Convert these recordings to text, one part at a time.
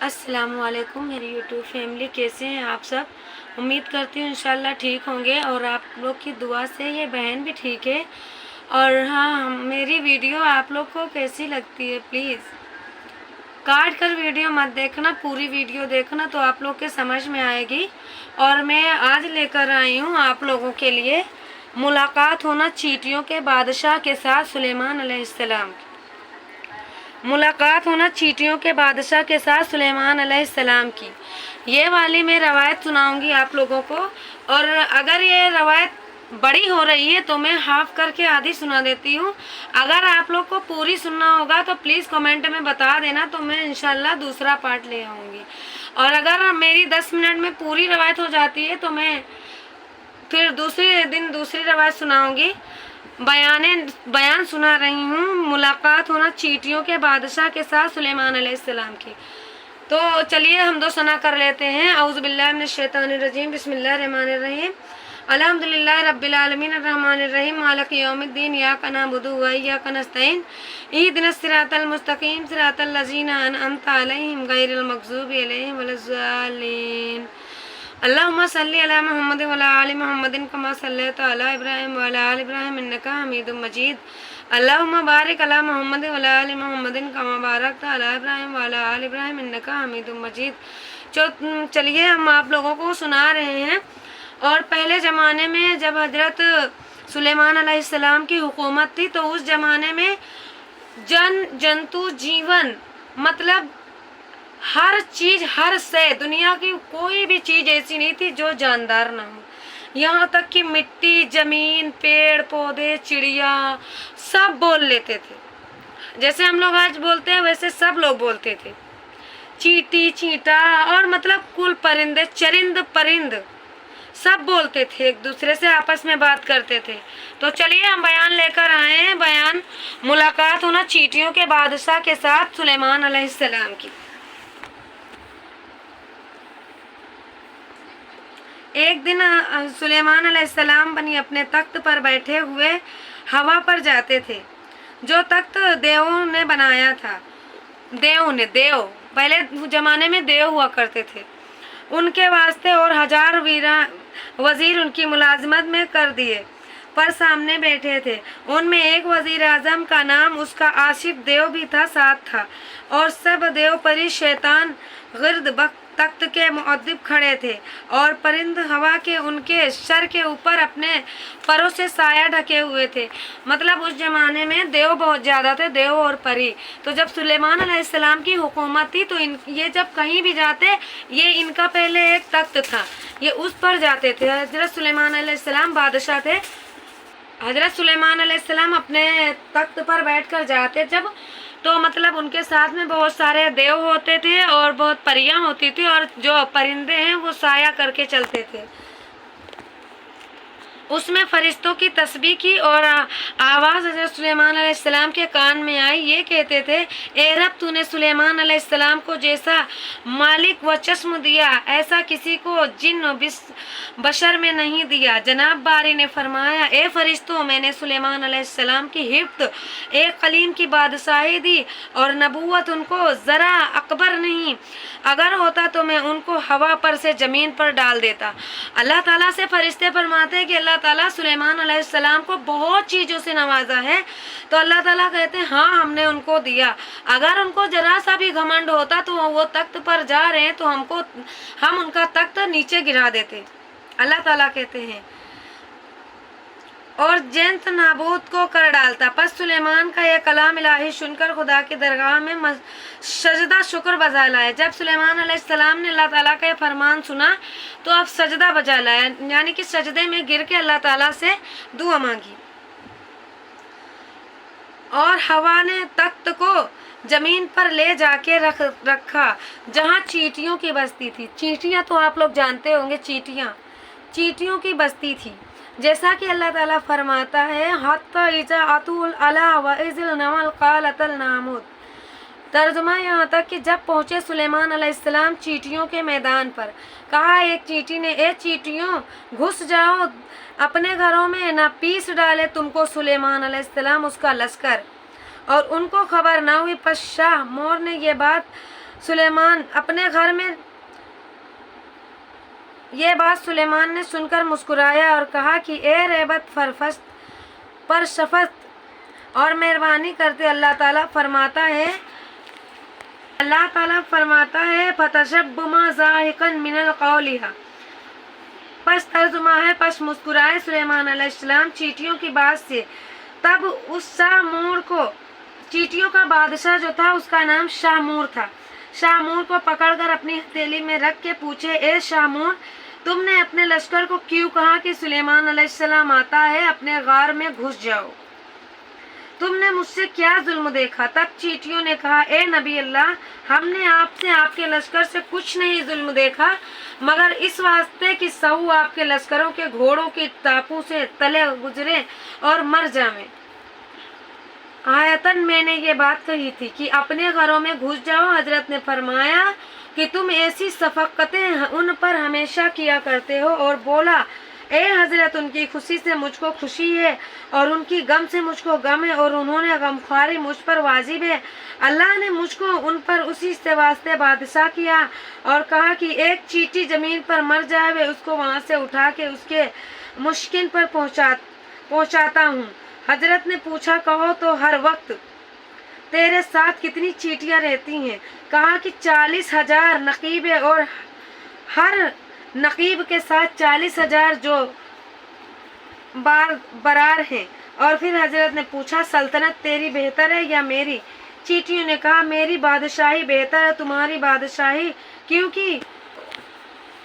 अस्सलाम वालेकुम मेरी यूट्यूब फैमिली, कैसे हैं आप सब। उम्मीद करती हूँ इंशाल्लाह ठीक होंगे और आप लोग की दुआ से ये बहन भी ठीक है। और हाँ, मेरी वीडियो आप लोग को कैसी लगती है प्लीज़ काट कर वीडियो मत देखना, पूरी वीडियो देखना तो आप लोग के समझ में आएगी। और मैं आज लेकर आई हूँ आप लोगों के लिए मुलाकात होना चींटियों के बादशाह के साथ सुलेमान अलैहिस्सलाम की। मुलाकात होना चींटियों के बादशाह के साथ सुलेमान अलैहिस्सलाम की, ये वाली मैं रवायत सुनाऊंगी आप लोगों को। और अगर ये रवायत बड़ी हो रही है तो मैं हाफ करके आधी सुना देती हूँ। अगर आप लोग को पूरी सुनना होगा तो प्लीज़ कमेंट में बता देना, तो मैं इंशाल्लाह दूसरा पार्ट ले आऊँगी। और अगर मेरी 10 मिनट में पूरी रवायत हो जाती है तो मैं फिर दूसरे दिन दूसरी रवायत सुनाऊँगी। बयान सुना रही हूँ मुलाकात होना चींटियों के बादशाह के साथ सुलेमान अलैहिस्सलाम की। तो चलिए हम दो सना कर लेते हैं। औज़ु बिल्लाहि मिनश शैतानिर रजीम, बिस्मिल्लाहिर रहमानिर रहीम, अल्हम्दुलिल्लाहि रब्बिल आलमीन अर्रहमानिर रहीम मालिकि यौमिद्दीन, इय्याका नअबुदु व इय्याका नस्तईन, इहदिनस सिरातल मुस्तकीम सिरातल लज़ीना अनअमता अलैहिम गैरिल मग़ज़ूबि अलैहिम वलज़्ज़ालिन। अल्लाहुम्मा सल्लि अला मुहम्मद व अला आलि मुहम्मदिन कमा सल्लैता अला इब्राहीम व अला आलि इब्राहीम इन्नका हमीदुम मजीद। अल्लाहुम्मा बारिक अला मुहम्मद व अला आलि मुहम्मदिन कमा बारकता अला इब्राहीम व अला आलि इब्राहीम इन्नका हमीदुम मजीद। चलिए हम आप लोगों को सुना रहे हैं। और पहले ज़माने में जब हजरत सुलेमान अलैहिस्सलाम की हुकूमत थी तो उस ज़माने में जंतु जीवन मतलब हर चीज़, हर शय, दुनिया की कोई भी चीज़ ऐसी नहीं थी जो जानदार ना हो। यहाँ तक कि मिट्टी, ज़मीन, पेड़ पौधे, चिड़िया सब बोल लेते थे। जैसे हम लोग आज बोलते हैं वैसे सब लोग बोलते थे। चींटी, चींटा और मतलब कुल परिंदे, चरिंद परिंद सब बोलते थे, एक दूसरे से आपस में बात करते थे। तो चलिए हम बयान लेकर आए हैं। बयान मुलाकात होना चींटियों के बादशाह के साथ सुलेमान अलैहिस्सलाम की। एक दिन सुलेमान अलैहिस्सलाम बनी अपने तख्त पर बैठे हुए हवा पर जाते थे, जो तख्त देवों ने बनाया था। देव पहले ज़माने में देव हुआ करते थे, उनके वास्ते और 1000 वज़ीर उनकी मुलाजमत में कर दिए पर सामने बैठे थे। उनमें एक वज़ीर आज़म का नाम उसका आशिफ देव भी था, साथ था। और सब देव परी शैतान गिर्द तख्त के मुअद्दिब खड़े थे और परिंद हवा के उनके सर के ऊपर अपने परों से साया ढके हुए थे। मतलब उस ज़माने में देव बहुत ज़्यादा थे, देव और परी। तो जब सुलेमान अलैहिस्सलाम की हुकूमत थी तो ये जब कहीं भी जाते, ये इनका पहले एक तख्त था, ये उस पर जाते थे। हज़रत सुलेमान अलैहिस्सलाम बादशाह थे। हज़रत सुलेमान अलैहिस्सलाम अपने तख्त पर बैठकर जाते जब, तो मतलब उनके साथ में बहुत सारे देव होते थे और बहुत परियां होती थी, और जो परिंदे हैं वो साया करके चलते थे। उसमें फरिश्तों की तस्बीह की और आवाज़ हज़रत सुलेमान अलैहिस्सलाम के कान में आई। ये कहते थे, ए रब, तूने सुलेमान अलैहिस्सलाम को जैसा मालिक व चश्म दिया ऐसा किसी को जिन बशर में नहीं दिया। जनाब बारी ने फरमाया, ए फरिश्तों, मैंने सुलेमान अलैहिस्सलाम की हिफ्त एक कलीम की बादशाही दी और नबूवत उनको ज़रा अकबर नहीं, अगर होता तो मैं उनको हवा पर से ज़मीन पर डाल देता। अल्लाह ताला से फरिश्ते फरमाते हैं कि अल्लाह ताला सुलेमान अलैहिस्सलाम को बहुत चीज़ों से नवाजा है। तो अल्लाह ताला कहते हैं, हाँ हमने उनको दिया। अगर उनको जरा सा भी घमंड होता तो वो तख्त पर जा रहे हैं तो हम उनका तख्त नीचे गिरा देते। अल्लाह ताला कहते हैं, और जंत नाबूद को कर डालता। पस सुलेमान का यह कलाम इलाही सुनकर खुदा की दरगाह में सजदा शुक्र बजा लाया। जब सुलेमान अलैहिस्सलाम ने अल्लाह ताला का यह फरमान सुना तो अब सजदा बजा लाया, यानी कि सजदे में गिर के अल्लाह ताला से दुआ मांगी। और हवा ने तख्त को जमीन पर ले जाके रखा जहाँ चींटियों की बस्ती थी। चींटियाँ तो आप लोग जानते होंगे, चींटियों की बस्ती थी। जैसा कि अल्लाह ताला फरमाता है, हत्ता इजा अतुल अला व इज़िल नमल क़ालतल नामुद। तर्जुमा यहाँ तक कि जब पहुँचे सुलेमान अलैहिस्सलाम चींटियों के मैदान पर, कहा एक चींटी ने, ए चींटियों, घुस जाओ अपने घरों में, न पीस डाले तुमको सुलेमान अलैहिस्सलाम उसका लश्कर। और उनको खबर न हुई। पस शाह मोर ने ये बात सुलेमान अपने घर में ये बात सुलेमान ने सुनकर मुस्कुराया और कहा कि ए रेबत फरफस्त पर शफत और मेहरबानी करते अल्लाह ताला फरमाता है फतशब्बुमा ज़ाहिकन मिनल क़ौलिहा। पस तर्जुमा है पस मुस्कुराए सुलेमान अलैहिस्सलाम चींटियों की बात से। तब उस शाहमूर को, चींटियों का बादशाह जो था उसका नाम शाहमूर था, शाहमूर को पकड़कर अपनी हथेली में रख के पूछे, ए शाहमूर तुमने अपने लश्कर को क्यों कहा कि सुलेमान अलैहिस्सलाम आता है, अपने गार में घुस जाओ, तुमने मुझसे क्या जुल्म देखा। तब चींटियों ने कहा, ए नबी अल्लाह हमने आपसे आपके लश्कर से कुछ नहीं जुल्म देखा मगर इस वास्ते कि सहू आपके लश्करों के घोड़ों की टापू से तले गुजरे और मर जावे। आयतन मैंने ये बात कही थी कि अपने घरों में घुस जाओ। हजरत ने फरमाया कि तुम ऐसी शफकतें उन पर हमेशा किया करते हो और बोला, ए हजरत उनकी खुशी से मुझको खुशी है और उनकी गम से मुझको गम है और उन्होंने गमख्वारी मुझ पर वाजिब है। अल्लाह ने मुझको उन पर उसी से वास्ते बादशाह किया और कहा कि एक चींटी जमीन पर मर जाए उसको वहाँ से उठा के उसके मुश्किल पर पहुँचाता हूँ। हजरत ने पूछा, कहो तो हर वक्त तेरे साथ कितनी चींटियाँ रहती हैं। कहा कि 40,000 नकीब है और हर नकीब के साथ 40,000 जो बरार हैं। और फिर हजरत ने पूछा, सल्तनत तेरी बेहतर है या मेरी। चींटियों ने कहा, मेरी बादशाही बेहतर है तुम्हारी बादशाही, क्योंकि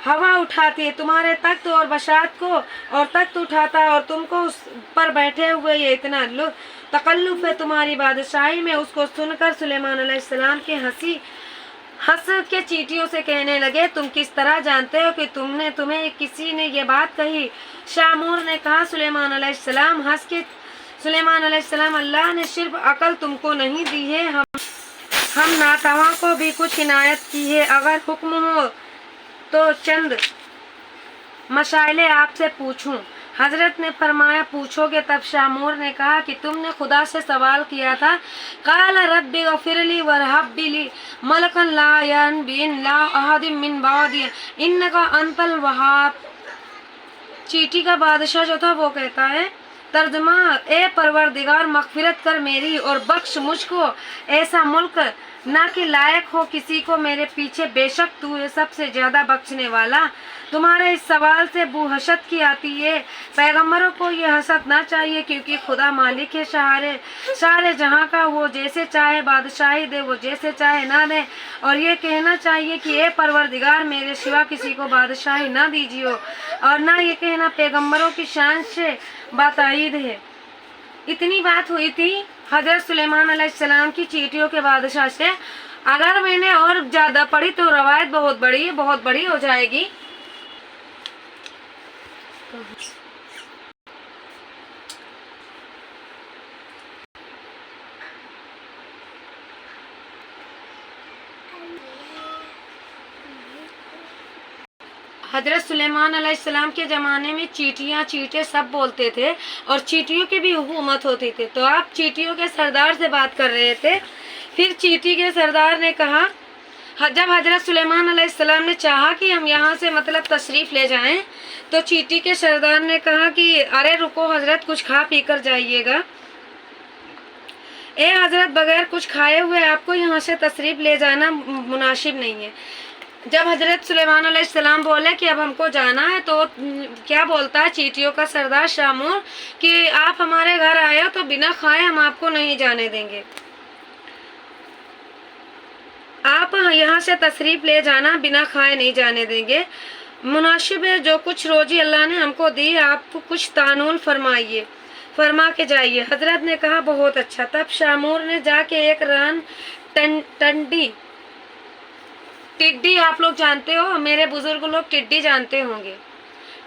हवा उठाती है तुम्हारे तख्त और बशात को और तख्त उठाता है और तुमको उस पर बैठे हुए ये इतना तकल्लुफ है तुम्हारी बादशाही में। उसको सुनकर सुलेमान अलैहिस्सलाम के हंस के चींटियों से कहने लगे, तुम किस तरह जानते हो कि तुम्हें किसी ने ये बात कही। शामूर ने कहा, सुलेमान अलैहिस्सलाम हंस के सुलेमान अलैहिस्सलाम, अल्लाह ने सिर्फ अकल तुमको नहीं दी है, हम नातवा को भी कुछ इनायत की है। अगर हुक्म हो तो चंद मसाइले आपसे पूछूं। हजरत ने फरमाया, पूछोगे। तब शामूर ने कहा कि तुमने खुदा से सवाल किया था। काल रब्बी गफिरली वरहब्बिली मलकन ला यनबिन ला अहदिम मिन बादी इन्नका अंतल वहाब। चींटी का बादशाह जो था वो कहता है, तर्जुमा, ए परवरदिगार मगफिरत कर मेरी और बख्श मुझको ऐसा मुल्क ना कि लायक हो किसी को मेरे पीछे, बेशक तू है सबसे ज्यादा बख्शने वाला। तुम्हारे इस सवाल से बू हसद की आती है। पैगम्बरों को ये हसद ना चाहिए क्योंकि खुदा मालिक है सारे जहाँ का, वो जैसे चाहे बादशाही दे, वो जैसे चाहे ना दे। और ये कहना चाहिए कि ए परवरदिगार मेरे सिवा किसी को बादशाही ना दीजिए, और ना ये कहना पैगम्बरों की शान से बाताईद है। इतनी बात हुई थी हजरत सुलेमान अलैहिस्सलाम की चींटियों के बादशाह से। अगर मैंने और ज्यादा पढ़ी तो रवायत बहुत बड़ी हो जाएगी। हजरत सुलेमान अलैहिस्सलाम के ज़माने में चींटे सब बोलते थे और चींटियों की भी हुकूमत होती थी। तो आप चींटियों के सरदार से बात कर रहे थे। फिर चींटी के सरदार ने कहा, जब हजरत सुलेमान अलैहिस्सलाम ने चाहा कि हम यहाँ से मतलब तशरीफ़ ले जाएं, तो चींटी के सरदार ने कहा कि अरे रुको हजरत, कुछ खा पी कर जाइएगा। ए हजरत, बगैर कुछ खाए हुए आपको यहाँ से तशरीफ़ ले जाना मुनासिब नहीं है। जब हजरत सुलेमान अलैहिस्सलाम बोले कि अब हमको जाना है, तो क्या बोलता है चींटियों का सरदार शामूर कि आप हमारे घर आए हो तो बिना खाए हम आपको नहीं जाने देंगे, आप यहाँ से तशरीफ़ ले जाना, बिना खाए नहीं जाने देंगे। मुनासिब है, जो कुछ रोजी अल्लाह ने हमको दी आप कुछ तानूल फरमा के जाइए। हजरत ने कहा, बहुत अच्छा। तब शामूर ने जाके एक रान टिड्डी, आप लोग जानते हो, मेरे बुजुर्ग लोग टिड्डी जानते होंगे।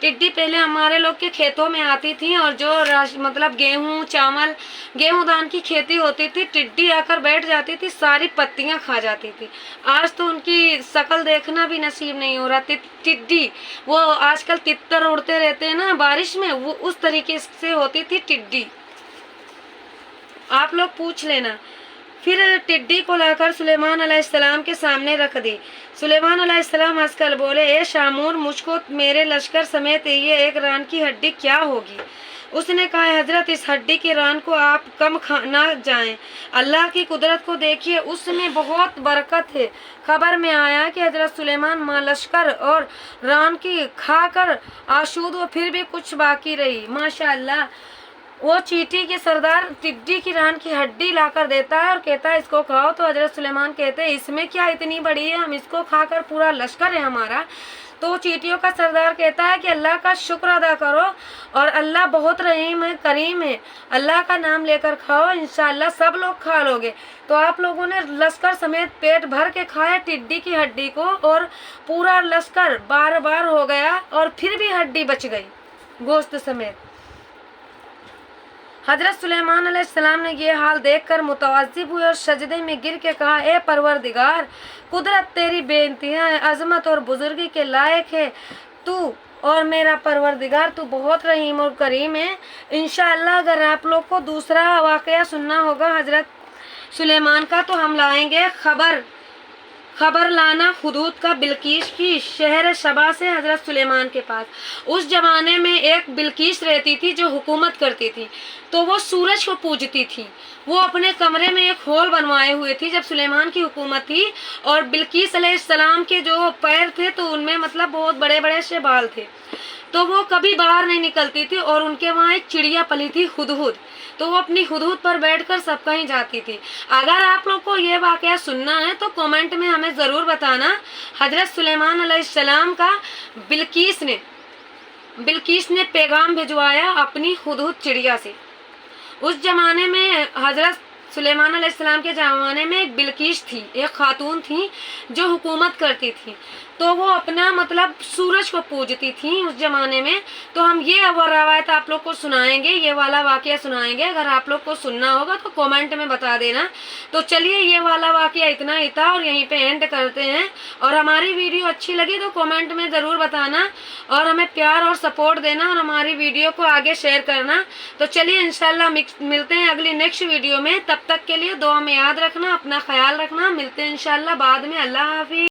टिड्डी पहले हमारे लोग के खेतों में आती थी और जो मतलब गेहूँ चावल गेहूँ धान की खेती होती थी, टिड्डी आकर बैठ जाती थी, सारी पत्तियां खा जाती थी। आज तो उनकी शक्ल देखना भी नसीब नहीं हो रहा। टिड्डी वो आजकल तितर उड़ते रहते हैं ना बारिश में, वो उस तरीके से होती थी टिड्डी, आप लोग पूछ लेना। پھر ٹڈی کو لا کر سلیمان علیہ السلام کے سامنے رکھ دی۔ سلیمان علیہ السلام ہنس کر بولے، اے شامور، مجھ کو میرے لشکر سمیت یہ ایک ران کی ہڈی کیا ہوگی؟ اس نے کہا، حضرت، اس ہڈی کی ران کو آپ کم نہ جائیں، اللہ کی قدرت کو دیکھیے، اس میں بہت برکت ہے۔ خبر میں آیا کہ حضرت سلیمان ماں لشکر اور ران کی کھا کر آشود و پھر بھی کچھ باقی رہی۔ ماشاءاللہ، وہ چیٹی کے سردار ٹڈی کی ران کی ہڈی لا کر دیتا ہے اور کہتا ہے اس کو کھاؤ، تو حضرت سلیمان کہتے ہیں اس میں کیا اتنی بڑی ہے، ہم اس کو کھا کر پورا لشکر ہے ہمارا۔ تو چیٹیوں کا سردار کہتا ہے کہ اللہ کا شکر ادا کرو، اور اللہ بہت رحیم ہے، کریم ہے، اللہ کا نام لے کر کھاؤ، انشاءاللہ سب لوگ کھا لو گے۔ تو آپ لوگوں نے لشکر سمیت پیٹ بھر کے کھایا ٹڈی کی ہڈی کو، اور پورا لشکر بار بار ہو گیا اور پھر بھی ہڈی بچ گئی گوشت سمیت۔ حضرت سلیمان علیہ السلام نے یہ حال دیکھ کر متعجب ہوئے اور سجدے میں گر کے کہا، اے پروردگار، قدرت تیری بے انتہا ہے، عظمت اور بزرگی کے لائق ہے تو، اور میرا پروردگار تو بہت رحیم اور کریم ہے۔ انشاءاللہ اگر آپ لوگ کو دوسرا واقعہ سننا ہوگا حضرت سلیمان کا تو ہم لائیں گے خبر لانا حدود کا بلقیس کی شہر شبا سے حضرت سلیمان کے پاس۔ اس زمانے میں ایک بلقیس رہتی تھی جو حکومت کرتی تھی، تو وہ سورج کو پوجتی تھی۔ وہ اپنے کمرے میں ایک ہول بنوائے ہوئے تھی جب سلیمان کی حکومت تھی، اور بلقیس علیہ السلام کے جو پیر تھے تو ان میں مطلب بہت بڑے بڑے سے بال تھے، تو وہ کبھی باہر نہیں نکلتی تھی، اور ان کے وہاں ایک چڑیا پلی تھی ہدہد، تو وہ اپنی ہدہد پر بیٹھ کر سب کہیں جاتی تھی۔ اگر آپ لوگ کو یہ واقعہ سننا ہے تو کامنٹ میں ہمیں ضرور بتانا۔ حضرت سلیمان علیہ السلام کا بلقیس نے پیغام بھجوایا اپنی ہدہد چڑیا سے۔ اس زمانے میں حضرت سلیمان علیہ السلام کے زمانے میں ایک بلقیس تھی، ایک خاتون تھی جو حکومت کرتی تھی، تو وہ اپنا مطلب سورج کو پوجتی تھی اس زمانے میں۔ تو ہم یہ روایت آپ لوگ کو سنائیں گے، یہ والا واقعہ سنائیں گے، اگر آپ لوگ کو سننا ہوگا تو کامنٹ میں بتا دینا۔ تو چلیے یہ والا واقعہ اتنا ہی تھا، اور یہیں پہ اینڈ کرتے ہیں۔ اور ہماری ویڈیو اچھی لگی تو کامنٹ میں ضرور بتانا، اور ہمیں پیار اور سپورٹ دینا، اور ہماری ویڈیو کو آگے شیئر کرنا۔ تو چلیے انشاءاللہ ملتے ہیں اگلی نیکسٹ ویڈیو میں، تب تک کے لیے دعا میں یاد رکھنا، اپنا خیال رکھنا، ملتے ہیں انشاءاللہ بعد میں۔ اللہ حافظ۔